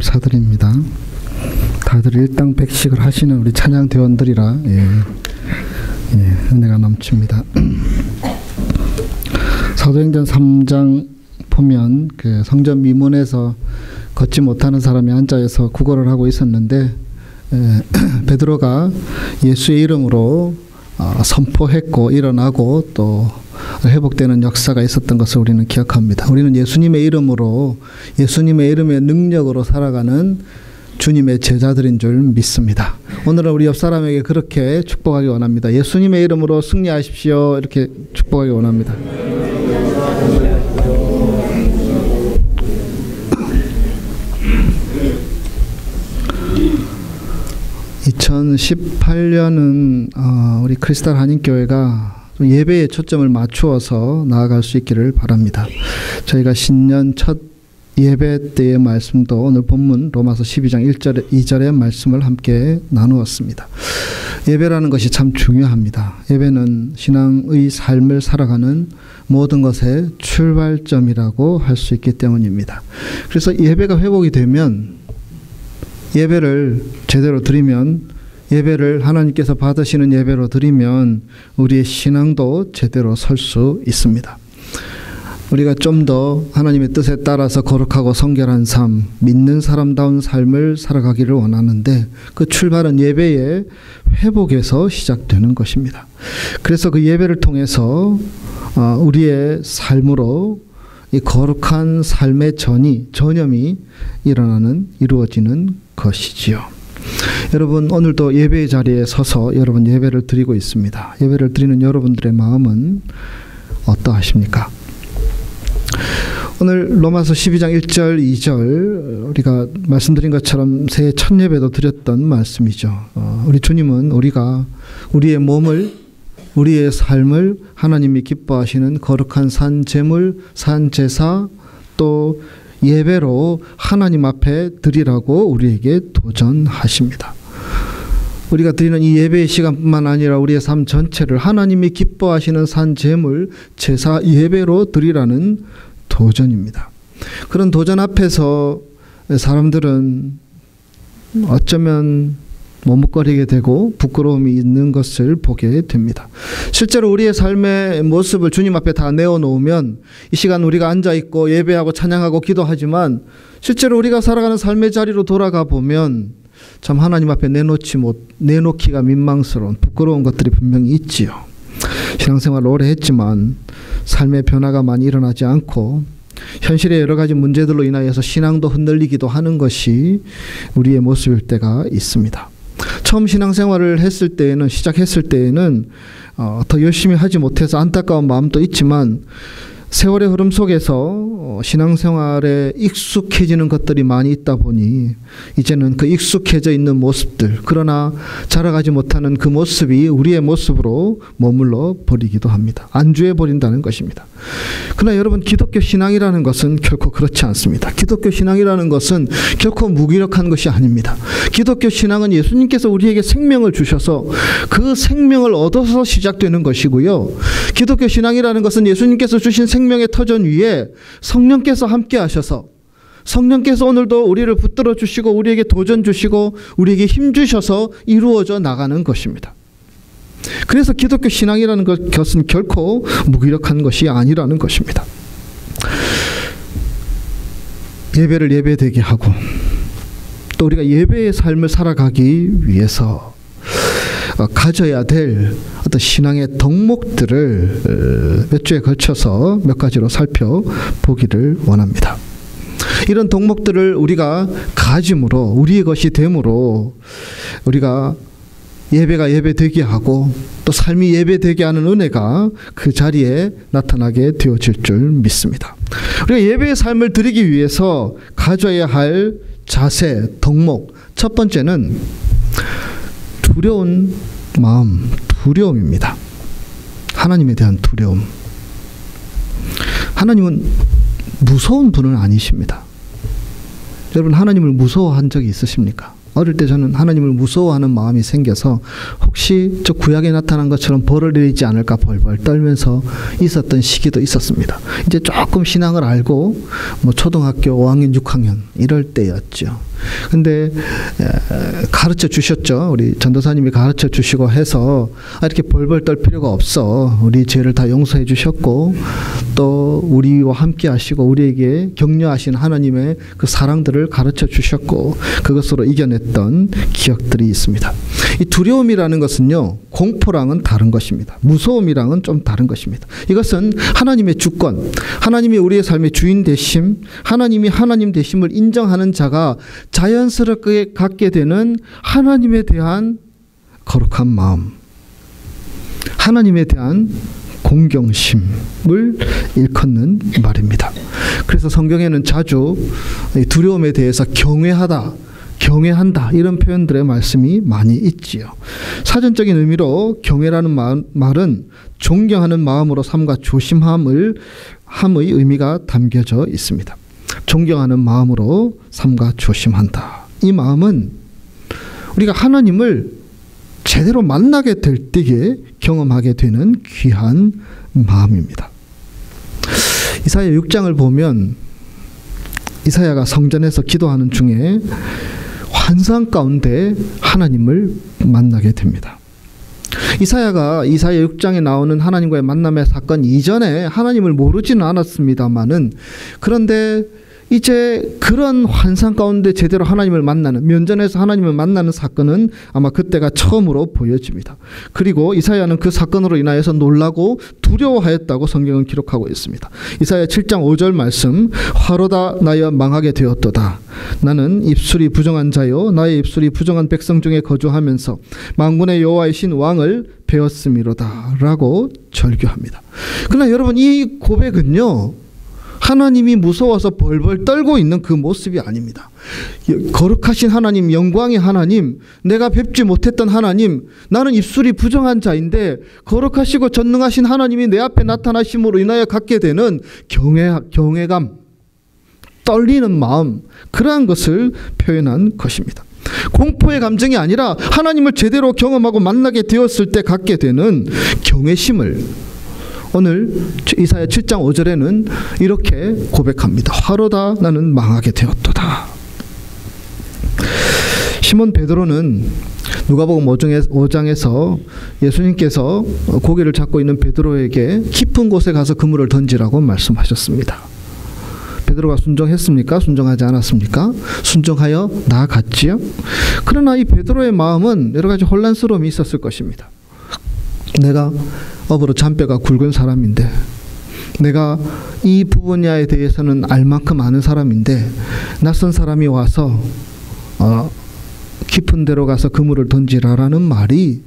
감사드립니다. 다들 일당백식을 하시는 우리 찬양대원들이라 은혜가 넘칩니다. 사도행전 3장 보면 그 성전 미문에서 걷지 못하는 사람이 앉아서 구걸을 하고 있었는데 베드로가 예수의 이름으로 선포했고 일어나고 또 회복되는 역사가 있었던 것을 우리는 기억합니다. 우리는 예수님의 이름으로, 예수님의 이름의 능력으로 살아가는 주님의 제자들인 줄 믿습니다. 오늘은 우리 옆 사람에게 그렇게 축복하기 원합니다. 예수님의 이름으로 승리하십시오. 이렇게 축복하기 원합니다. 2018년은 우리 크리스탈 한인교회가 예배에 초점을 맞추어서 나아갈 수 있기를 바랍니다. 저희가 신년 첫 예배 때의 말씀도 오늘 본문 로마서 12장 1절 2절의 말씀을 함께 나누었습니다. 예배라는 것이 참 중요합니다. 예배는 신앙의 삶을 살아가는 모든 것의 출발점이라고 할 수 있기 때문입니다. 그래서 예배가 회복이 되면, 예배를 제대로 드리면, 예배를 하나님께서 받으시는 예배로 드리면 우리의 신앙도 제대로 설 수 있습니다. 우리가 좀 더 하나님의 뜻에 따라서 거룩하고 성결한 삶, 믿는 사람다운 삶을 살아가기를 원하는데 그 출발은 예배의 회복에서 시작되는 것입니다. 그래서 그 예배를 통해서 우리의 삶으로 이 거룩한 삶의 전염이 이루어지는 것이지요. 여러분, 오늘도 예배의 자리에 서서 여러분 예배를 드리고 있습니다. 예배를 드리는 여러분들의 마음은 어떠하십니까? 오늘 로마서 12장 1절 2절 우리가 말씀드린 것처럼 새해 첫 예배도 드렸던 말씀이죠. 우리 주님은 우리가 우리의 몸을, 우리의 삶을 하나님이 기뻐하시는 거룩한 산 제물, 산 제사, 또 예배로 하나님 앞에 드리라고 우리에게 도전하십니다. 우리가 드리는 이 예배의 시간뿐만 아니라 우리의 삶 전체를 하나님이 기뻐하시는 산 제물, 제사, 예배로 드리라는 도전입니다. 그런 도전 앞에서 사람들은 어쩌면 머뭇거리게 되고 부끄러움이 있는 것을 보게 됩니다. 실제로 우리의 삶의 모습을 주님 앞에 다 내어놓으면 이 시간 우리가 앉아있고 예배하고 찬양하고 기도하지만 실제로 우리가 살아가는 삶의 자리로 돌아가 보면 참 하나님 앞에 내놓기가 민망스러운 부끄러운 것들이 분명히 있지요. 신앙생활을 오래 했지만 삶의 변화가 많이 일어나지 않고 현실의 여러 가지 문제들로 인하여서 신앙도 흔들리기도 하는 것이 우리의 모습일 때가 있습니다. 처음 신앙생활을 시작했을 때에는 더 열심히 하지 못해서 안타까운 마음도 있지만 세월의 흐름 속에서 신앙생활에 익숙해지는 것들이 많이 있다 보니 이제는 그 익숙해져 있는 모습들, 그러나 자라가지 못하는 그 모습이 우리의 모습으로 머물러 버리기도 합니다. 안주해 버린다는 것입니다. 그러나 여러분, 기독교 신앙이라는 것은 결코 그렇지 않습니다. 기독교 신앙이라는 것은 결코 무기력한 것이 아닙니다. 기독교 신앙은 예수님께서 우리에게 생명을 주셔서 그 생명을 얻어서 시작되는 것이고요. 기독교 신앙이라는 것은 예수님께서 주신 생명의 터전 위에 성령께서 함께 하셔서, 성령께서 오늘도 우리를 붙들어 주시고 우리에게 도전 주시고 우리에게 힘 주셔서 이루어져 나가는 것입니다. 그래서 기독교 신앙이라는 것은 결코 무기력한 것이 아니라는 것입니다. 예배를 예배되게 하고 또 우리가 예배의 삶을 살아가기 위해서 가져야 될 어떤 신앙의 덕목들을 몇 주에 걸쳐서 몇 가지로 살펴보기를 원합니다. 이런 덕목들을 우리가 가짐으로, 우리의 것이 됨으로 우리가 예배가 예배되게 하고 또 삶이 예배되게 하는 은혜가 그 자리에 나타나게 되어질 줄 믿습니다. 우리가 예배의 삶을 드리기 위해서 가져야 할 자세, 덕목, 첫 번째는 두려운 마음, 두려움입니다. 하나님에 대한 두려움. 하나님은 무서운 분은 아니십니다. 여러분, 하나님을 무서워한 적이 있으십니까? 어릴 때 저는 하나님을 무서워하는 마음이 생겨서 혹시 저 구약에 나타난 것처럼 벌을 내리지 않을까 벌벌 떨면서 있었던 시기도 있었습니다. 이제 조금 신앙을 알고 뭐 초등학교 5학년, 6학년 이럴 때였죠. 근데 가르쳐 주셨죠. 우리 전도사님이 가르쳐 주시고 해서 이렇게 벌벌 떨 필요가 없어. 우리 죄를 다 용서해 주셨고 또 우리와 함께 하시고 우리에게 격려하신 하나님의 그 사랑들을 가르쳐 주셨고 그것으로 이겨냈던 기억들이 있습니다. 이 두려움이라는 것은요, 공포랑은 다른 것입니다. 무서움이랑은 좀 다른 것입니다. 이것은 하나님의 주권, 하나님이 우리의 삶의 주인 되심, 하나님이 하나님 되심을 인정하는 자가 자연스럽게 갖게 되는 하나님에 대한 거룩한 마음, 하나님에 대한 공경심을 일컫는 말입니다. 그래서 성경에는 자주 두려움에 대해서 경외하다, 경외한다 이런 표현들의 말씀이 많이 있지요. 사전적인 의미로 경외라는 말은 존경하는 마음으로 삼가 조심함의 의미가 담겨져 있습니다. 존경하는 마음으로 삼가 조심한다. 이 마음은 우리가 하나님을 제대로 만나게 될 때에 경험하게 되는 귀한 마음입니다. 이사야 6장을 보면 이사야가 성전에서 기도하는 중에 환상 가운데 하나님을 만나게 됩니다. 이사야가 이사야 6장에 나오는 하나님과의 만남의 사건 이전에 하나님을 모르지는 않았습니다마는 그런데 이제 그런 환상 가운데 제대로 하나님을 만나는, 면전에서 하나님을 만나는 사건은 아마 그때가 처음으로 보여집니다. 그리고 이사야는 그 사건으로 인하여서 놀라고 두려워하였다고 성경은 기록하고 있습니다. 이사야 7장 5절 말씀, 화로다 나여 망하게 되었도다. 나는 입술이 부정한 자요 나의 입술이 부정한 백성 중에 거주하면서 만군의 여호와이신 왕을 배웠음이로다 라고 절규합니다. 그러나 여러분, 이 고백은요, 하나님이 무서워서 벌벌 떨고 있는 그 모습이 아닙니다. 거룩하신 하나님, 영광의 하나님, 내가 뵙지 못했던 하나님, 나는 입술이 부정한 자인데 거룩하시고 전능하신 하나님이 내 앞에 나타나심으로 인하여 갖게 되는 경외감, 떨리는 마음, 그러한 것을 표현한 것입니다. 공포의 감정이 아니라 하나님을 제대로 경험하고 만나게 되었을 때 갖게 되는 경외심을 오늘 이사야 7장 5절에는 이렇게 고백합니다. 화로다 나는 망하게 되었도다. 시몬 베드로는 누가복음 5장에서 예수님께서 고기를 잡고 있는 베드로에게 깊은 곳에 가서 그물을 던지라고 말씀하셨습니다. 베드로가 순종했습니까? 순종하지 않았습니까? 순종하여 나아갔지요. 그러나 이 베드로의 마음은 여러 가지 혼란스러움이 있었을 것입니다. 내가 업으로 잔뼈가 굵은 사람인데, 내가 이 분야에 대해서는 알 만큼 아는 사람인데 낯선 사람이 와서 깊은 데로 가서 그물을 던지라라는 말이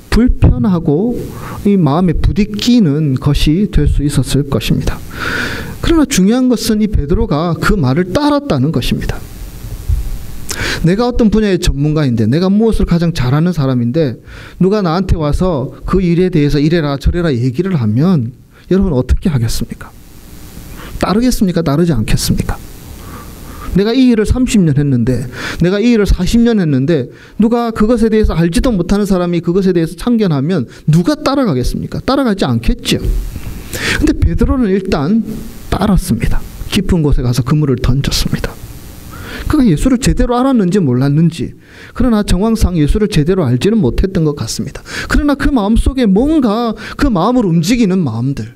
불편하고 이 마음에 부딪히는 것이 될 수 있었을 것입니다. 그러나 중요한 것은 이 베드로가 그 말을 따랐다는 것입니다. 내가 어떤 분야의 전문가인데, 내가 무엇을 가장 잘하는 사람인데 누가 나한테 와서 그 일에 대해서 이래라 저래라 얘기를 하면 여러분 어떻게 하겠습니까? 따르겠습니까? 따르지 않겠습니까? 내가 이 일을 30년 했는데, 내가 이 일을 40년 했는데 누가 그것에 대해서 알지도 못하는 사람이 그것에 대해서 참견하면 누가 따라가겠습니까? 따라가지 않겠죠. 근데 베드로는 일단 따랐습니다. 깊은 곳에 가서 그물을 던졌습니다. 그가 예수를 제대로 알았는지 몰랐는지, 그러나 정황상 예수를 제대로 알지는 못했던 것 같습니다. 그러나 그 마음속에 뭔가 그 마음을 움직이는 마음들,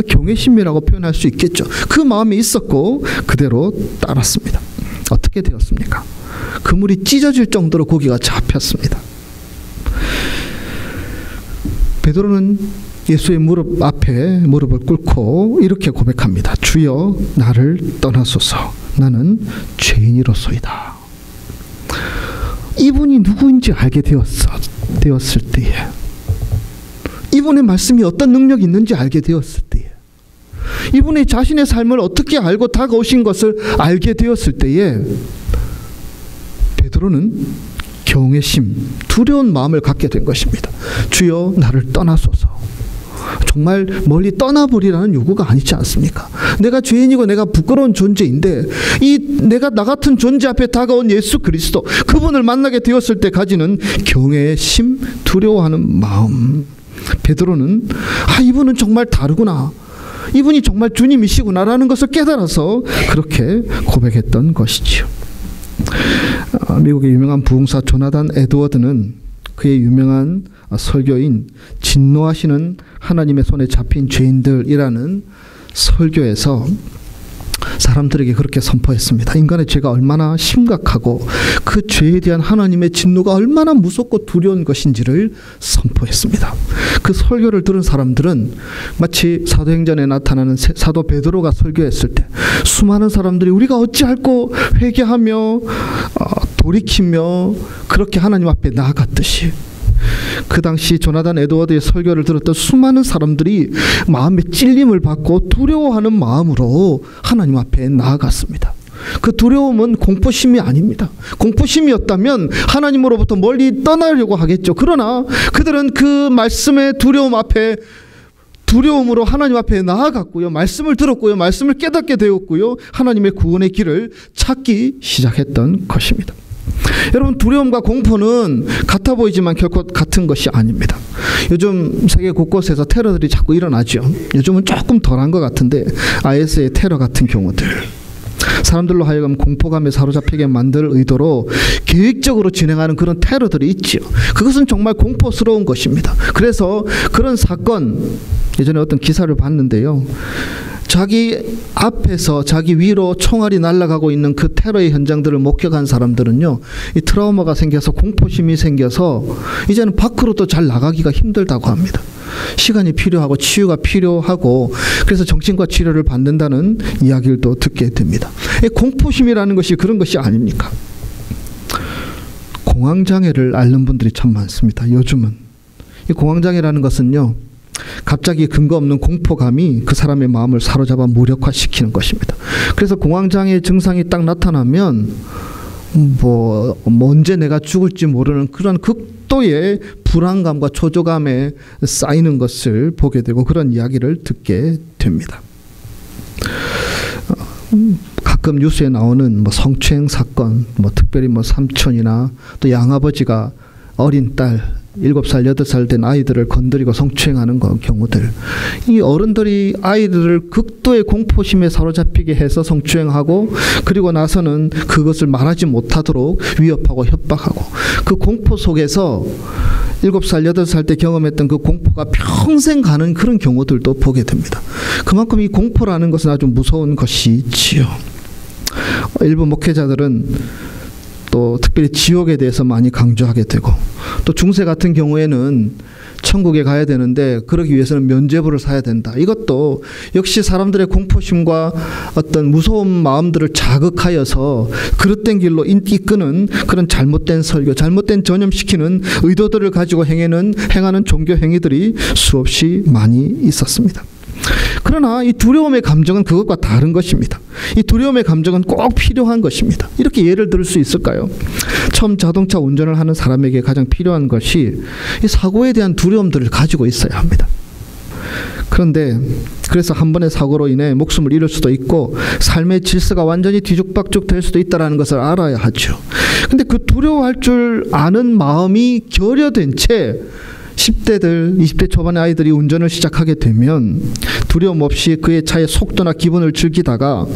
경외심이라고 표현할 수 있겠죠. 그 마음이 있었고 그대로 따랐습니다. 어떻게 되었습니까? 그물이 찢어질 정도로 고기가 잡혔습니다. 베드로는 예수의 무릎 앞에 무릎을 꿇고 이렇게 고백합니다. 주여 나를 떠나소서, 나는 죄인이로소이다. 이분이 누구인지 알게 되었을 때에, 이분의 말씀이 어떤 능력이 있는지 알게 되었을 때에, 이분이 자신의 삶을 어떻게 알고 다가오신 것을 알게 되었을 때에 베드로는 경외심, 두려운 마음을 갖게 된 것입니다. 주여 나를 떠나소서, 정말 멀리 떠나버리라는 요구가 아니지 않습니까? 내가 죄인이고 내가 부끄러운 존재인데 내가 나 같은 존재 앞에 다가온 예수 그리스도 그분을 만나게 되었을 때 가지는 경외의 심, 두려워하는 마음. 베드로는 이분은 정말 다르구나. 이분이 정말 주님이시구나라는 것을 깨달아서 그렇게 고백했던 것이지요. 미국의 유명한 부흥사 조나단 에드워드는 그의 유명한 설교인 진노하시는 하나님의 손에 잡힌 죄인들이라는 설교에서 사람들에게 그렇게 선포했습니다. 인간의 죄가 얼마나 심각하고 그 죄에 대한 하나님의 진노가 얼마나 무섭고 두려운 것인지를 선포했습니다. 그 설교를 들은 사람들은 마치 사도행전에 나타나는 사도 베드로가 설교했을 때 수많은 사람들이 우리가 어찌할꼬 회개하며 돌이키며 그렇게 하나님 앞에 나아갔듯이 그 당시 조나단 에드워드의 설교를 들었던 수많은 사람들이 마음의 찔림을 받고 두려워하는 마음으로 하나님 앞에 나아갔습니다. 그 두려움은 공포심이 아닙니다. 공포심이었다면 하나님으로부터 멀리 떠나려고 하겠죠. 그러나 그들은 그 말씀의 두려움 앞에 두려움으로 하나님 앞에 나아갔고요. 말씀을 들었고요. 말씀을 깨닫게 되었고요. 하나님의 구원의 길을 찾기 시작했던 것입니다. 여러분, 두려움과 공포는 같아 보이지만 결코 같은 것이 아닙니다. 요즘 세계 곳곳에서 테러들이 자꾸 일어나죠. 요즘은 조금 덜한 것 같은데 IS의 테러 같은 경우들, 사람들로 하여금 공포감에 사로잡히게 만들 의도로 계획적으로 진행하는 그런 테러들이 있죠. 그것은 정말 공포스러운 것입니다. 그래서 그런 사건, 예전에 어떤 기사를 봤는데요. 자기 앞에서 자기 위로 총알이 날아가고 있는 그 테러의 현장들을 목격한 사람들은요, 이 트라우마가 생겨서 공포심이 생겨서 이제는 밖으로 또 잘 나가기가 힘들다고 합니다. 시간이 필요하고 치유가 필요하고 그래서 정신과 치료를 받는다는 이야기를 또 듣게 됩니다. 공포심이라는 것이 그런 것이 아닙니까? 공황장애를 앓는 분들이 참 많습니다. 요즘은 이 공황장애라는 것은요, 갑자기 근거 없는 공포감이 그 사람의 마음을 사로잡아 무력화시키는 것입니다. 그래서 공황장애 증상이 딱 나타나면 언제 내가 죽을지 모르는 그런 극도의 불안감과 초조감에 쌓이는 것을 보게 되고 그런 이야기를 듣게 됩니다. 가끔 뉴스에 나오는 성추행 사건, 특별히 삼촌이나 또 양아버지가 어린 딸 7살, 8살 된 아이들을 건드리고 성추행하는 경우들, 이 어른들이 아이들을 극도의 공포심에 사로잡히게 해서 성추행하고 그리고 나서는 그것을 말하지 못하도록 위협하고 협박하고 그 공포 속에서 7살, 8살 때 경험했던 그 공포가 평생 가는 그런 경우들도 보게 됩니다. 그만큼 이 공포라는 것은 아주 무서운 것이지요. 일부 목회자들은 또 특별히 지옥에 대해서 많이 강조하게 되고, 또 중세 같은 경우에는 천국에 가야 되는데 그러기 위해서는 면죄부를 사야 된다. 이것도 역시 사람들의 공포심과 어떤 무서운 마음들을 자극하여서 그릇된 길로 이끄는 그런 잘못된 설교, 잘못된 전염시키는 의도들을 가지고 행하는 종교 행위들이 수없이 많이 있었습니다. 그러나 이 두려움의 감정은 그것과 다른 것입니다. 이 두려움의 감정은 꼭 필요한 것입니다. 이렇게 예를 들 수 있을까요? 처음 자동차 운전을 하는 사람에게 가장 필요한 것이 이 사고에 대한 두려움들을 가지고 있어야 합니다. 그런데 그래서 한 번의 사고로 인해 목숨을 잃을 수도 있고 삶의 질서가 완전히 뒤죽박죽 될 수도 있다는 것을 알아야 하죠. 근데 그 두려워할 줄 아는 마음이 결여된 채 10대들, 20대 초반의 아이들이 운전을 시작하게 되면 두려움 없이 그의 차의 속도나 기분을 즐기다가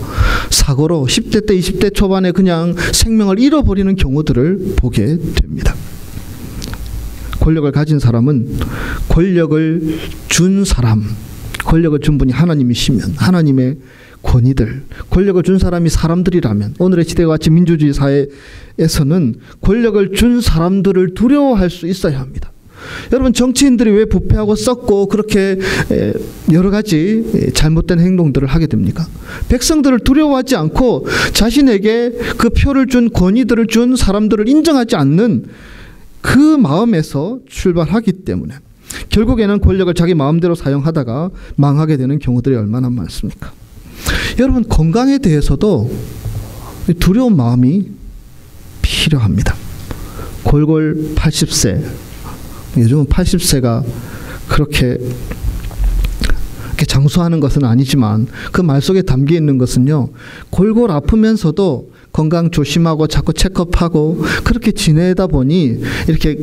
사고로 10대 때 20대 초반에 그냥 생명을 잃어버리는 경우들을 보게 됩니다. 권력을 가진 사람은 권력을 준 사람, 권력을 준 분이 하나님이시면 하나님의 권위들, 권력을 준 사람이 사람들이라면 오늘의 시대와 같이 민주주의 사회에서는 권력을 준 사람들을 두려워할 수 있어야 합니다. 여러분, 정치인들이 왜 부패하고 썩고 그렇게 여러 가지 잘못된 행동들을 하게 됩니까? 백성들을 두려워하지 않고 자신에게 그 표를 준 권위들을 준 사람들을 인정하지 않는 그 마음에서 출발하기 때문에 결국에는 권력을 자기 마음대로 사용하다가 망하게 되는 경우들이 얼마나 많습니까? 여러분, 건강에 대해서도 두려운 마음이 필요합니다. 골골 80세, 요즘은 80세가 그렇게 이렇게 장수하는 것은 아니지만 그 말 속에 담겨 있는 것은요, 골골 아프면서도 건강 조심하고 자꾸 체크업하고 그렇게 지내다 보니 이렇게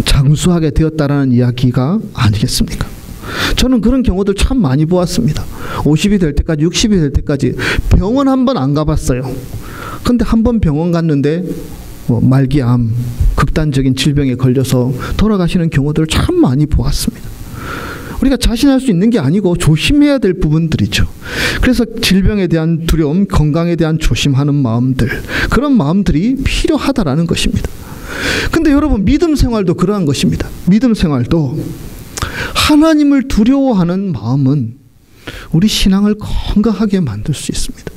장수하게 되었다라는 이야기가 아니겠습니까? 저는 그런 경우들 참 많이 보았습니다. 50이 될 때까지, 60이 될 때까지 병원 한 번 안 가봤어요. 근데 한 번 병원 갔는데 말기암, 극단적인 질병에 걸려서 돌아가시는 경우들을 참 많이 보았습니다. 우리가 자신할 수 있는 게 아니고 조심해야 될 부분들이죠. 그래서 질병에 대한 두려움, 건강에 대한 조심하는 마음들, 그런 마음들이 필요하다라는 것입니다. 근데 여러분, 믿음 생활도 그러한 것입니다. 믿음 생활도 하나님을 두려워하는 마음은 우리 신앙을 건강하게 만들 수 있습니다.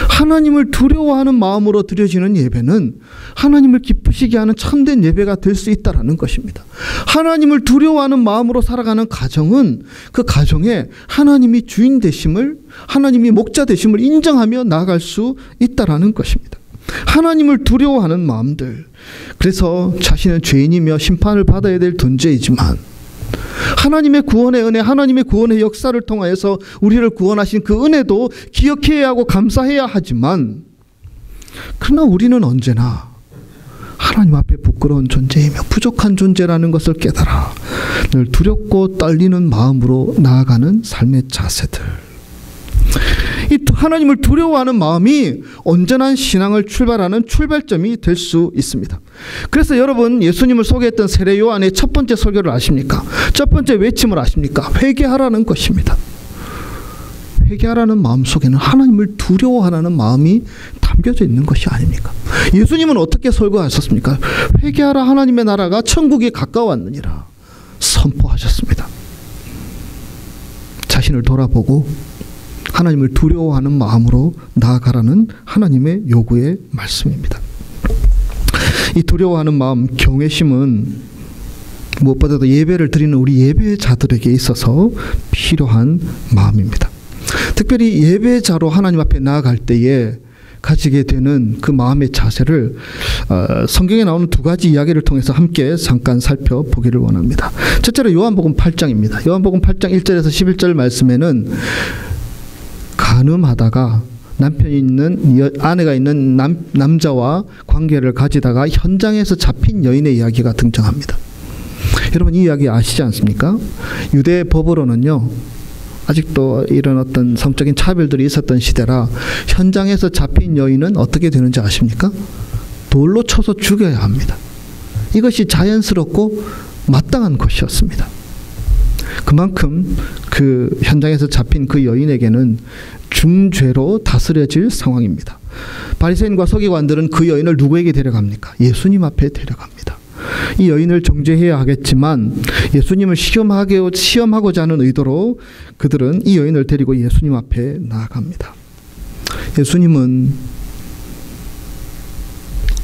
하나님을 두려워하는 마음으로 드려지는 예배는 하나님을 기쁘시게 하는 참된 예배가 될 수 있다는 것입니다. 하나님을 두려워하는 마음으로 살아가는 가정은 그 가정에 하나님이 주인 되심을, 하나님이 목자 되심을 인정하며 나아갈 수 있다는 것입니다. 하나님을 두려워하는 마음들, 그래서 자신은 죄인이며 심판을 받아야 될 존재이지만 하나님의 구원의 은혜, 하나님의 구원의 역사를 통하여서 우리를 구원하신 그 은혜도 기억해야 하고 감사해야 하지만, 그러나 우리는 언제나 하나님 앞에 부끄러운 존재이며 부족한 존재라는 것을 깨달아 늘 두렵고 떨리는 마음으로 나아가는 삶의 자세들, 이 하나님을 두려워하는 마음이 온전한 신앙을 출발하는 출발점이 될 수 있습니다. 그래서 여러분, 예수님을 소개했던 세례 요한의 첫 번째 설교를 아십니까? 첫 번째 외침을 아십니까? 회개하라는 것입니다. 회개하라는 마음 속에는 하나님을 두려워하라는 마음이 담겨져 있는 것이 아닙니까? 예수님은 어떻게 설교하셨습니까? 회개하라, 하나님의 나라가 천국이 가까웠느니라 선포하셨습니다. 자신을 돌아보고 하나님을 두려워하는 마음으로 나아가라는 하나님의 요구의 말씀입니다. 이 두려워하는 마음, 경외심은 무엇보다도 예배를 드리는 우리 예배자들에게 있어서 필요한 마음입니다. 특별히 예배자로 하나님 앞에 나아갈 때에 가지게 되는 그 마음의 자세를 성경에 나오는 두 가지 이야기를 통해서 함께 잠깐 살펴보기를 원합니다. 첫째로 요한복음 8장입니다. 요한복음 8장 1절에서 11절 말씀에는 간음하다가 남편이 있는, 아내가 있는 남자와 관계를 가지다가 현장에서 잡힌 여인의 이야기가 등장합니다. 여러분, 이 이야기 아시지 않습니까? 유대 법으로는요, 아직도 이런 어떤 성적인 차별들이 있었던 시대라 현장에서 잡힌 여인은 어떻게 되는지 아십니까? 돌로 쳐서 죽여야 합니다. 이것이 자연스럽고 마땅한 것이었습니다. 그만큼 그 현장에서 잡힌 그 여인에게는 중죄로 다스려질 상황입니다. 바리새인과 서기관들은 그 여인을 누구에게 데려갑니까? 예수님 앞에 데려갑니다. 이 여인을 정죄해야 하겠지만 예수님을 시험하고자 하는 의도로 그들은 이 여인을 데리고 예수님 앞에 나아갑니다. 예수님은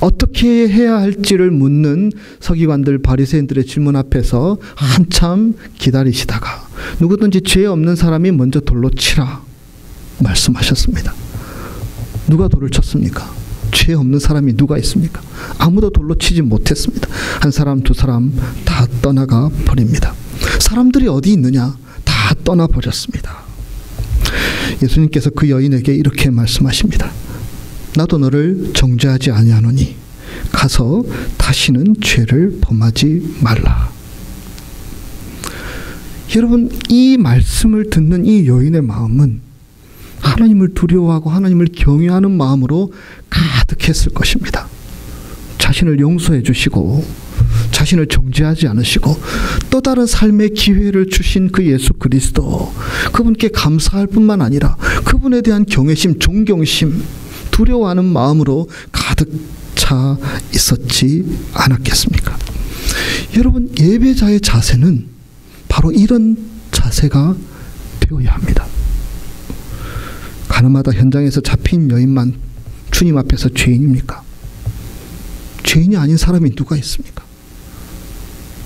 어떻게 해야 할지를 묻는 서기관들, 바리새인들의 질문 앞에서 한참 기다리시다가 누구든지 죄 없는 사람이 먼저 돌로 치라 말씀하셨습니다. 누가 돌을 쳤습니까? 죄 없는 사람이 누가 있습니까? 아무도 돌로 치지 못했습니다. 한 사람, 두 사람 다 떠나가 버립니다. 사람들이 어디 있느냐? 다 떠나버렸습니다. 예수님께서 그 여인에게 이렇게 말씀하십니다. 나도 너를 정죄하지 아니하노니 가서 다시는 죄를 범하지 말라. 여러분, 이 말씀을 듣는 이 여인의 마음은 하나님을 두려워하고 하나님을 경외하는 마음으로 가득했을 것입니다. 자신을 용서해 주시고 자신을 정죄하지 않으시고 또 다른 삶의 기회를 주신 그 예수 그리스도, 그분께 감사할 뿐만 아니라 그분에 대한 경외심, 존경심, 두려워하는 마음으로 가득 차 있었지 않았겠습니까? 여러분, 예배자의 자세는 바로 이런 자세가 되어야 합니다. 가늠하다 현장에서 잡힌 여인만 주님 앞에서 죄인입니까? 죄인이 아닌 사람이 누가 있습니까?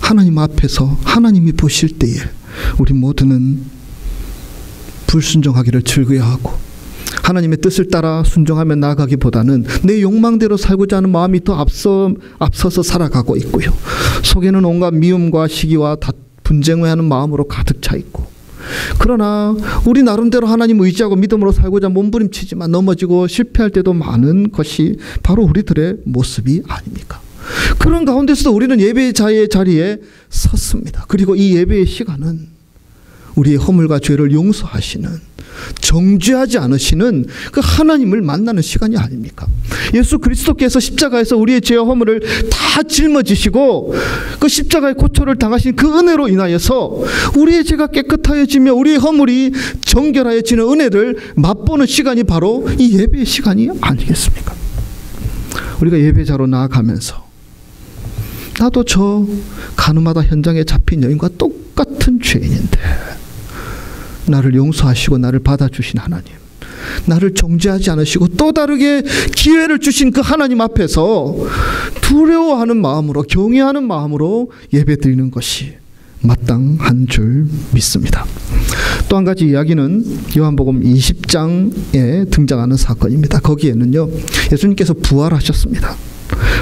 하나님 앞에서 하나님이 보실 때에 우리 모두는 불순종하기를 즐거워하고 하나님의 뜻을 따라 순종하며 나아가기보다는 내 욕망대로 살고자 하는 마음이 더 앞서서 살아가고 있고요. 속에는 온갖 미움과 시기와 분쟁을 하는 마음으로 가득 차 있고 그러나 우리 나름대로 하나님 의지하고 믿음으로 살고자 몸부림치지만 넘어지고 실패할 때도 많은 것이 바로 우리들의 모습이 아닙니까? 그런 가운데서도 우리는 예배자의 자리에 섰습니다. 그리고 이 예배의 시간은 우리의 허물과 죄를 용서하시는, 정죄하지 않으시는 그 하나님을 만나는 시간이 아닙니까? 예수 그리스도께서 십자가에서 우리의 죄와 허물을 다 짊어지시고 그 십자가의 고초를 당하신 그 은혜로 인하여서 우리의 죄가 깨끗하여지며 우리의 허물이 정결하여지는 은혜를 맛보는 시간이 바로 이 예배의 시간이 아니겠습니까? 우리가 예배자로 나아가면서 나도 저 가늠하다 현장에 잡힌 여인과 똑같은 죄인인데 나를 용서하시고 나를 받아주신 하나님, 나를 정죄하지 않으시고 또 다르게 기회를 주신 그 하나님 앞에서 두려워하는 마음으로, 경외하는 마음으로 예배드리는 것이 마땅한 줄 믿습니다. 또 한 가지 이야기는 요한복음 20장에 등장하는 사건입니다. 거기에는요, 예수님께서 부활하셨습니다.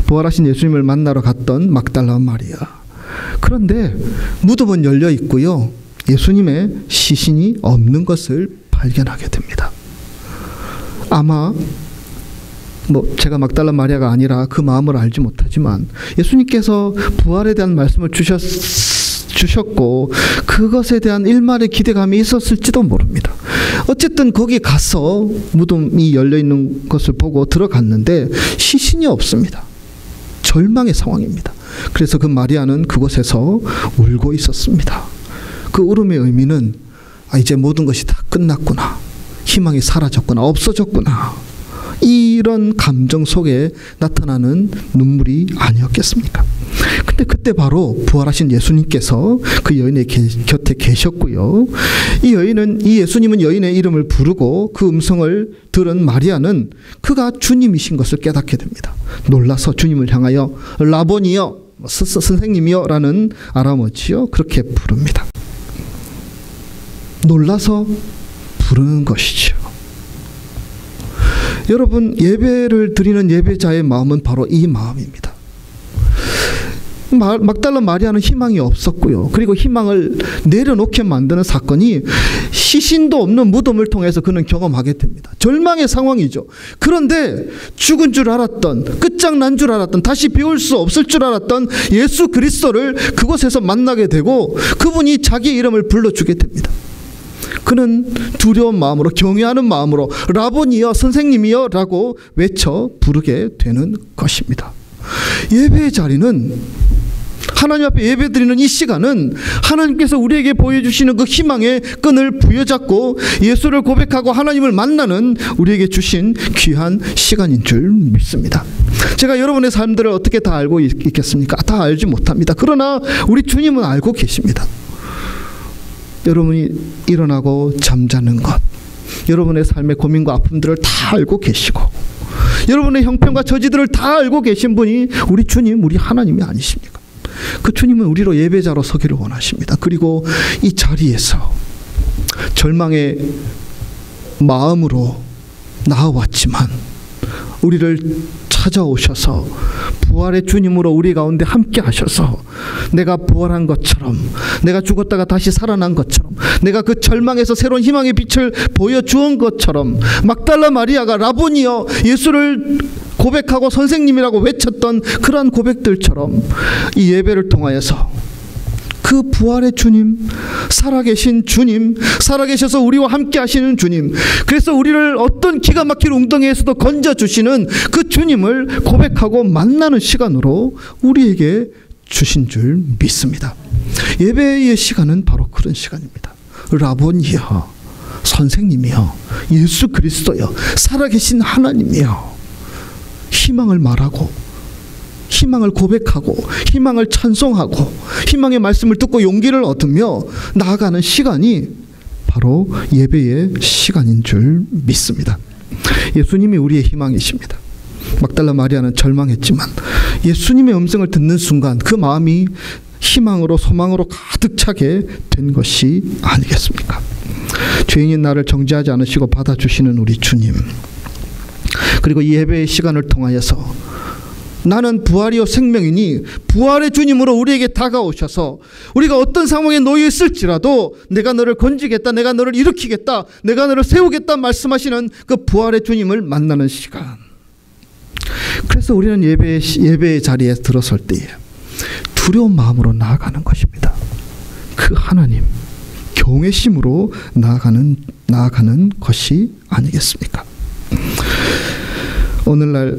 부활하신 예수님을 만나러 갔던 막달라 마리아. 그런데 무덤은 열려 있고요, 예수님의 시신이 없는 것을 발견하게 됩니다. 아마 제가 막달라 마리아가 아니라 그 마음을 알지 못하지만 예수님께서 부활에 대한 말씀을 주셨고 그것에 대한 일말의 기대감이 있었을지도 모릅니다. 어쨌든 거기 가서 무덤이 열려있는 것을 보고 들어갔는데 시신이 없습니다. 절망의 상황입니다. 그래서 그 마리아는 그곳에서 울고 있었습니다. 그 울음의 의미는 이제 모든 것이 다 끝났구나, 희망이 사라졌구나, 없어졌구나, 이런 감정 속에 나타나는 눈물이 아니었겠습니까? 근데 그때 바로 부활하신 예수님께서 그 여인의 곁에 계셨고요. 이 예수님은 여인의 이름을 부르고 그 음성을 들은 마리아는 그가 주님이신 것을 깨닫게 됩니다. 놀라서 주님을 향하여 라보니여, 선생님이여 라는 아람어지요, 그렇게 부릅니다. 놀라서 부르는 것이죠. 여러분, 예배를 드리는 예배자의 마음은 바로 이 마음입니다. 막달라 마리아는 희망이 없었고요. 그리고 희망을 내려놓게 만드는 사건이 시신도 없는 무덤을 통해서 그는 경험하게 됩니다. 절망의 상황이죠. 그런데 죽은 줄 알았던, 끝장난 줄 알았던, 다시 배울 수 없을 줄 알았던 예수 그리스도를 그곳에서 만나게 되고 그분이 자기의 이름을 불러주게 됩니다. 그는 두려운 마음으로, 경외하는 마음으로 라보니여, 선생님이여 라고 외쳐 부르게 되는 것입니다. 예배의 자리는, 하나님 앞에 예배드리는 이 시간은 하나님께서 우리에게 보여주시는 그 희망의 끈을 부여잡고 예수를 고백하고 하나님을 만나는 우리에게 주신 귀한 시간인 줄 믿습니다. 제가 여러분의 삶들을 어떻게 다 알고 있겠습니까? 다 알지 못합니다. 그러나 우리 주님은 알고 계십니다. 여러분이 일어나고 잠자는 것, 여러분의 삶의 고민과 아픔들을 다 알고 계시고 여러분의 형편과 저지들을 다 알고 계신 분이 우리 주님, 우리 하나님이 아니십니까? 그 주님은 우리로 예배자로 서기를 원하십니다. 그리고 이 자리에서 절망의 마음으로 나아왔지만 우리를 찾아오셔서 부활의 주님으로 우리 가운데 함께 하셔서 내가 부활한 것처럼, 내가 죽었다가 다시 살아난 것처럼, 내가 그 절망에서 새로운 희망의 빛을 보여주은 것처럼 막달라 마리아가 라보니여, 예수를 고백하고 선생님이라고 외쳤던 그러한 고백들처럼 이 예배를 통하여서 그 부활의 주님, 살아계신 주님, 살아계셔서 우리와 함께 하시는 주님, 그래서 우리를 어떤 기가 막힐 웅덩이에서도 건져주시는 그 주님을 고백하고 만나는 시간으로 우리에게 주신 줄 믿습니다. 예배의 시간은 바로 그런 시간입니다. 라보니여, 선생님이여, 예수 그리스도여, 살아계신 하나님이여, 희망을 말하고 희망을 고백하고 희망을 찬송하고 희망의 말씀을 듣고 용기를 얻으며 나아가는 시간이 바로 예배의 시간인 줄 믿습니다. 예수님이 우리의 희망이십니다. 막달라 마리아는 절망했지만 예수님의 음성을 듣는 순간 그 마음이 희망으로, 소망으로 가득 차게 된 것이 아니겠습니까? 죄인인 나를 정죄하지 않으시고 받아주시는 우리 주님, 그리고 이 예배의 시간을 통하여서 나는 부활이요 생명이니 부활의 주님으로 우리에게 다가오셔서 우리가 어떤 상황에 놓여 있을지라도 내가 너를 건지겠다, 내가 너를 일으키겠다, 내가 너를 세우겠다 말씀하시는 그 부활의 주님을 만나는 시간. 그래서 우리는 예배의 자리에 들어설 때에 두려운 마음으로 나아가는 것입니다. 그 하나님 경외심으로 나아가는 것이 아니겠습니까? 오늘날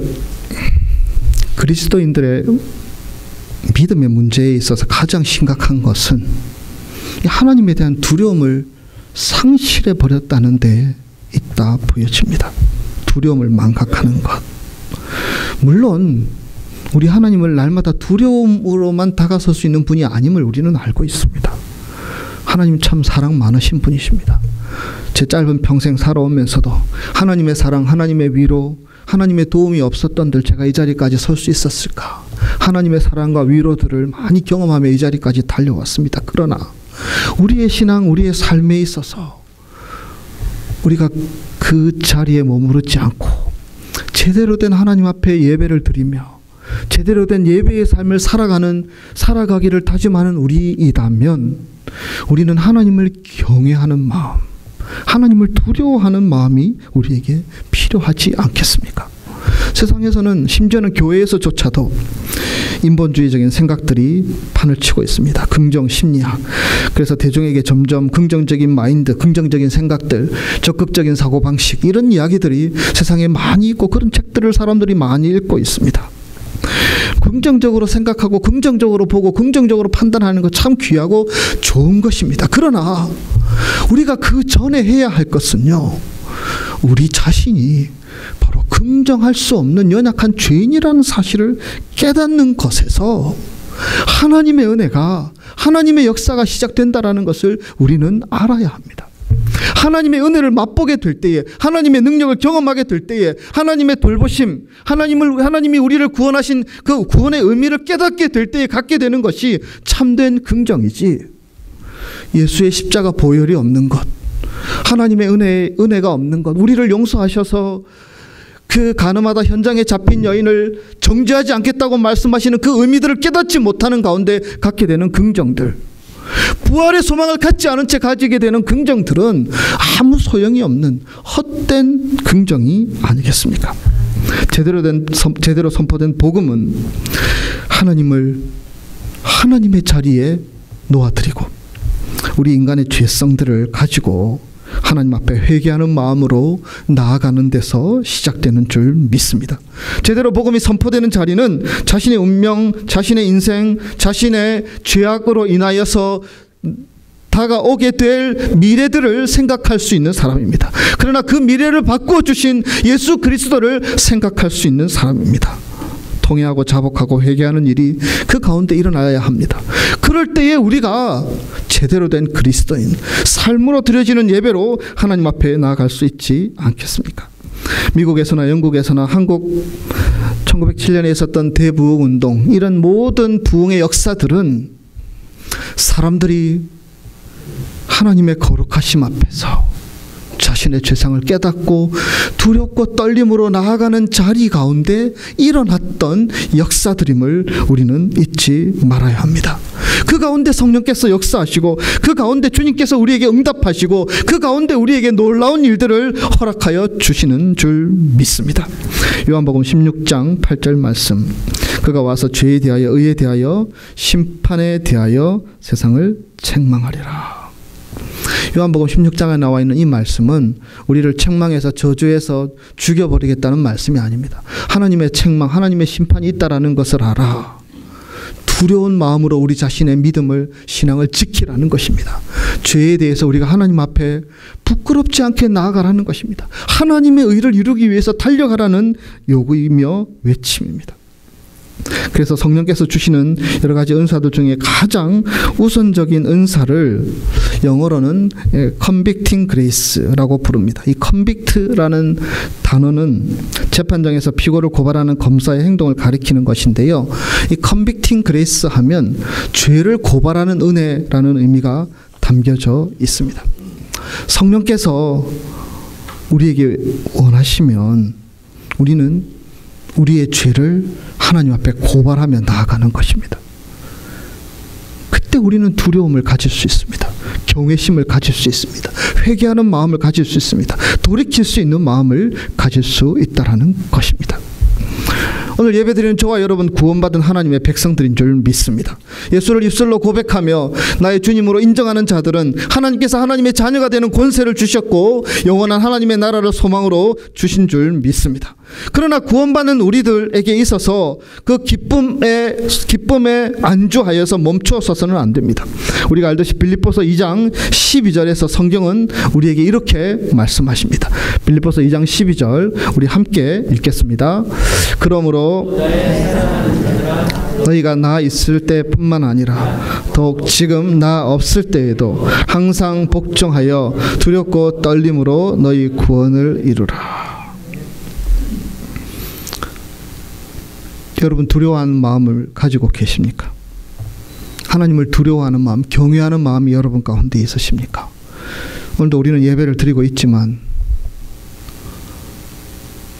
그리스도인들의 믿음의 문제에 있어서 가장 심각한 것은 하나님에 대한 두려움을 상실해 버렸다는 데 있다 보여집니다. 두려움을 망각하는 것. 물론 우리 하나님을 날마다 두려움으로만 다가설 수 있는 분이 아님을 우리는 알고 있습니다. 하나님 참 사랑 많으신 분이십니다. 제 짧은 평생 살아오면서도 하나님의 사랑, 하나님의 위로, 하나님의 도움이 없었던들 제가 이 자리까지 설 수 있었을까? 하나님의 사랑과 위로들을 많이 경험하며 이 자리까지 달려왔습니다. 그러나 우리의 신앙, 우리의 삶에 있어서 우리가 그 자리에 머무르지 않고 제대로 된 하나님 앞에 예배를 드리며 제대로 된 예배의 삶을 살아가기를 다짐하는 우리이다면 우리는 하나님을 경외하는 마음, 하나님을 두려워하는 마음이 우리에게 필요하지 않겠습니까? 세상에서는 심지어는 교회에서조차도 인본주의적인 생각들이 판을 치고 있습니다. 긍정 심리학. 그래서 대중에게 점점 긍정적인 마인드, 긍정적인 생각들, 적극적인 사고방식 이런 이야기들이 세상에 많이 있고 그런 책들을 사람들이 많이 읽고 있습니다. 긍정적으로 생각하고 긍정적으로 보고 긍정적으로 판단하는 것 참 귀하고 좋은 것입니다. 그러나 우리가 그 전에 해야 할 것은요, 우리 자신이 바로 긍정할 수 없는 연약한 죄인이라는 사실을 깨닫는 것에서 하나님의 은혜가, 하나님의 역사가 시작된다라는 것을 우리는 알아야 합니다. 하나님의 은혜를 맛보게 될 때에, 하나님의 능력을 경험하게 될 때에, 하나님의 돌보심, 하나님이 우리를 구원하신 그 구원의 의미를 깨닫게 될 때에 갖게 되는 것이 참된 긍정이지, 예수의 십자가 보혈이 없는 것, 하나님의 은혜가 없는 것, 우리를 용서하셔서 그 가늠하다 현장에 잡힌 여인을 정죄하지 않겠다고 말씀하시는 그 의미들을 깨닫지 못하는 가운데 갖게 되는 긍정들, 부활의 소망을 갖지 않은 채 가지게 되는 긍정들은 아무 소용이 없는 헛된 긍정이 아니겠습니까? 제대로 선포된 복음은 하나님의 자리에 놓아드리고 우리 인간의 죄성들을 가지고 하나님 앞에 회개하는 마음으로 나아가는 데서 시작되는 줄 믿습니다. 제대로 복음이 선포되는 자리는 자신의 운명, 자신의 인생, 자신의 죄악으로 인하여서 다가오게 될 미래들을 생각할 수 있는 사람입니다. 그러나 그 미래를 바꾸어 주신 예수 그리스도를 생각할 수 있는 사람입니다. 통회하고 자복하고 회개하는 일이 그 가운데 일어나야 합니다. 그럴 때에 우리가 제대로 된 그리스도인, 삶으로 드려지는 예배로 하나님 앞에 나아갈 수 있지 않겠습니까? 미국에서나 영국에서나 한국 1907년에 있었던 대부흥운동, 이런 모든 부흥의 역사들은 사람들이 하나님의 거룩하심 앞에서 자신의 죄상을 깨닫고 두렵고 떨림으로 나아가는 자리 가운데 일어났던 역사들임을 우리는 잊지 말아야 합니다. 그 가운데 성령께서 역사하시고 그 가운데 주님께서 우리에게 응답하시고 그 가운데 우리에게 놀라운 일들을 허락하여 주시는 줄 믿습니다. 요한복음 16장 8절 말씀, 그가 와서 죄에 대하여 의에 대하여 심판에 대하여 세상을 책망하리라. 요한복음 16장에 나와 있는 이 말씀은 우리를 책망해서 저주해서 죽여버리겠다는 말씀이 아닙니다. 하나님의 책망, 하나님의 심판이 있다라는 것을 알아 두려운 마음으로 우리 자신의 믿음을, 신앙을 지키라는 것입니다. 죄에 대해서 우리가 하나님 앞에 부끄럽지 않게 나아가라는 것입니다. 하나님의 의를 이루기 위해서 달려가라는 요구이며 외침입니다. 그래서 성령께서 주시는 여러 가지 은사들 중에 가장 우선적인 은사를 영어로는 convicting grace라고 부릅니다. 이 convict라는 단어는 재판장에서 피고를 고발하는 검사의 행동을 가리키는 것인데요. 이 convicting grace 하면 죄를 고발하는 은혜라는 의미가 담겨져 있습니다. 성령께서 우리에게 원하시면 우리는 우리의 죄를 하나님 앞에 고발하며 나아가는 것입니다. 그때 우리는 두려움을 가질 수 있습니다. 경외심을 가질 수 있습니다. 회개하는 마음을 가질 수 있습니다. 돌이킬 수 있는 마음을 가질 수 있다라는 것입니다. 오늘 예배드리는 저와 여러분 구원받은 하나님의 백성들인 줄 믿습니다. 예수를 입술로 고백하며 나의 주님으로 인정하는 자들은 하나님께서 하나님의 자녀가 되는 권세를 주셨고 영원한 하나님의 나라를 소망으로 주신 줄 믿습니다. 그러나 구원받는 우리들에게 있어서 그 기쁨에 안주하여서 멈추어 서서는 안 됩니다. 우리가 알듯이 빌립보서 2장 12절에서 성경은 우리에게 이렇게 말씀하십니다. 빌립보서 2장 12절 우리 함께 읽겠습니다. 그러므로 너희가 나 있을 때뿐만 아니라 더욱 지금 나 없을 때에도 항상 복종하여 두렵고 떨림으로 너희 구원을 이루라. 여러분 두려워하는 마음을 가지고 계십니까? 하나님을 두려워하는 마음, 경외하는 마음이 여러분 가운데 있으십니까? 오늘도 우리는 예배를 드리고 있지만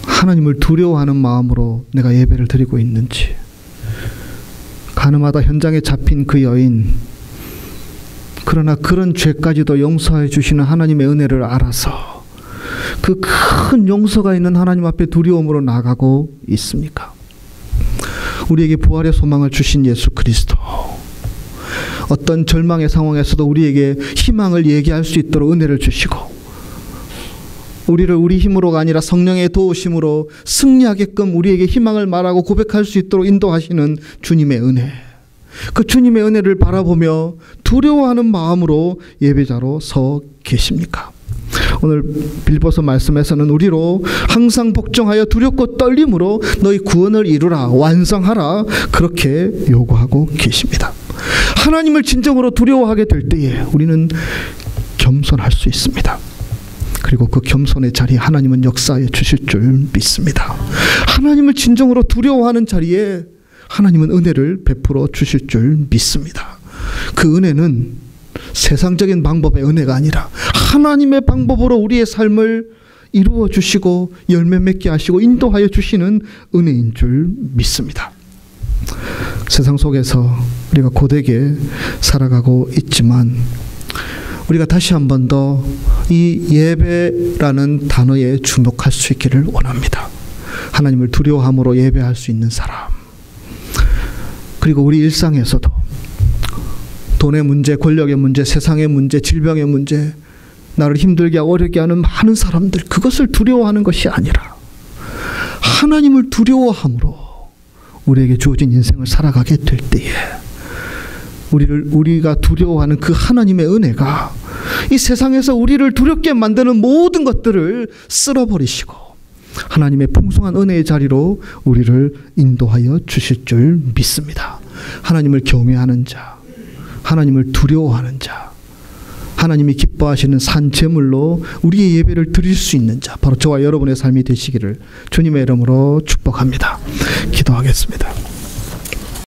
하나님을 두려워하는 마음으로 내가 예배를 드리고 있는지, 가늠하다 현장에 잡힌 그 여인, 그러나 그런 죄까지도 용서해 주시는 하나님의 은혜를 알아서 그 큰 용서가 있는 하나님 앞에 두려움으로 나가고 있습니까? 우리에게 부활의 소망을 주신 예수 그리스도, 어떤 절망의 상황에서도 우리에게 희망을 얘기할 수 있도록 은혜를 주시고 우리를 우리 힘으로가 아니라 성령의 도우심으로 승리하게끔 우리에게 희망을 말하고 고백할 수 있도록 인도하시는 주님의 은혜, 그 주님의 은혜를 바라보며 두려워하는 마음으로 예배자로 서 계십니까? 오늘 빌립보서 말씀에서는 우리로 항상 복종하여 두렵고 떨림으로 너희 구원을 이루라, 완성하라, 그렇게 요구하고 계십니다. 하나님을 진정으로 두려워하게 될 때에 우리는 겸손할 수 있습니다. 그리고 그 겸손의 자리에 하나님은 역사해 주실 줄 믿습니다. 하나님을 진정으로 두려워하는 자리에 하나님은 은혜를 베풀어 주실 줄 믿습니다. 그 은혜는 세상적인 방법의 은혜가 아니라 하나님의 방법으로 우리의 삶을 이루어 주시고 열매 맺게 하시고 인도하여 주시는 은혜인 줄 믿습니다. 세상 속에서 우리가 고되게 살아가고 있지만 우리가 다시 한 번 더 이 예배라는 단어에 주목할 수 있기를 원합니다. 하나님을 두려워함으로 예배할 수 있는 사람, 그리고 우리 일상에서도 돈의 문제, 권력의 문제, 세상의 문제, 질병의 문제, 나를 힘들게 하고 어렵게 하는 많은 사람들, 그것을 두려워하는 것이 아니라 하나님을 두려워함으로 우리에게 주어진 인생을 살아가게 될 때에 우리가 두려워하는 그 하나님의 은혜가 이 세상에서 우리를 두렵게 만드는 모든 것들을 쓸어버리시고 하나님의 풍성한 은혜의 자리로 우리를 인도하여 주실 줄 믿습니다. 하나님을 경외하는 자, 하나님을 두려워하는 자, 하나님이 기뻐하시는 산 제물로 우리의 예배를 드릴 수 있는 자, 바로 저와 여러분의 삶이 되시기를 주님의 이름으로 축복합니다. 기도하겠습니다.